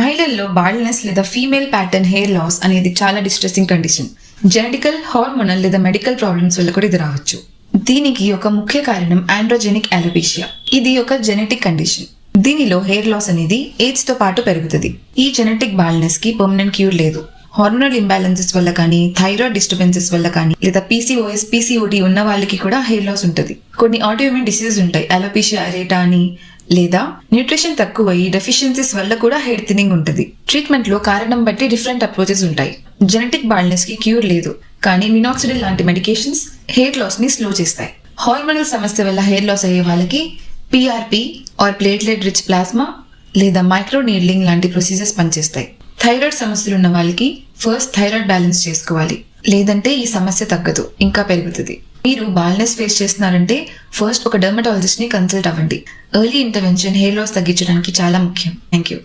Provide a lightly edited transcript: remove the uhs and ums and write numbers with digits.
మహిళల్లో బాల్డ్నెస్ లేదా female pattern hair loss అనేది చాలా డిస్ట్రెసింగ్ కండిషన్. జెనెటికల్, హార్మోనల్ లేదా మెడికల్ ప్రాబ్లమ్స్ వల్ల కూడా ఇది రావచ్చు. దీనికి ఒక ముఖ్య కారణం ఆండ్రోజెనిక్ అలోపేషియా. ఇది ఒక జెనెటిక్ కండిషన్. దీనిలో హెయిర్ లాస్ అనేది ఏజ్ తో పాటు పెరుగుతుంది. ఈ జెనెటిక్ బాల్డ్నెస్ కి పర్మనెంట్ క్యూర్ లేదు. హార్మోనల్ ఇంబ్యాలెన్సెస్ వల్ల కానీ, థైరాయిడ్ డిస్టర్బెన్సెస్ వల్ల కానీ, లేదా PCOS, PCOD ఉన్న వాళ్ళకి కూడా హెయిర్ లాస్ ఉంటుంది. కొన్ని ఆటోఇమ్యూన్ డిసీజెస్ ఉంటాయి, అలోపేషియా అరేటా అని, లేదా న్యూట్రిషన్ తక్కువై డెఫిషియన్సీస్ వల్ల కూడా హెయిర్ థిన్నింగ్ ఉంటుంది. ట్రీట్మెంట్ లో కారణం బట్టి డిఫరెంట్ అప్రోచెస్ ఉంటాయి. జెనెటిక్ బాల్డ్నెస్ కి క్యూర్ లేదు, కానీ మినాక్సిడిల్ లాంటి మెడికేషన్స్ హెయిర్ లాస్ ని స్లో చేస్తాయి. హార్మోనల్ సమస్య వల్ల హెయిర్ లాస్ అయ్యే వాళ్ళకి PRP or platelet rich plasma లేదా మైక్రో నీడ్లింగ్ లాంటి ప్రొసీజర్స్ పనిచేస్తాయి. థైరాయిడ్ సమస్యలు ఉన్న వాళ్ళకి ఫస్ట్ థైరాయిడ్ బ్యాలెన్స్ చేసుకోవాలి, లేదంటే ఈ సమస్య తగ్గదు, ఇంకా పెరుగుతుంది. మీరు బాల్డ్నెస్ ఫేస్ చేస్తున్నారంటే ఫస్ట్ ఒక డర్మటాలజిస్ట్ ని కన్సల్ట్ అవ్వండి. ఎర్లీ ఇంటర్వెన్షన్ హెయిర్ లాస్ తగ్గించడానికి చాలా ముఖ్యం. Thank you.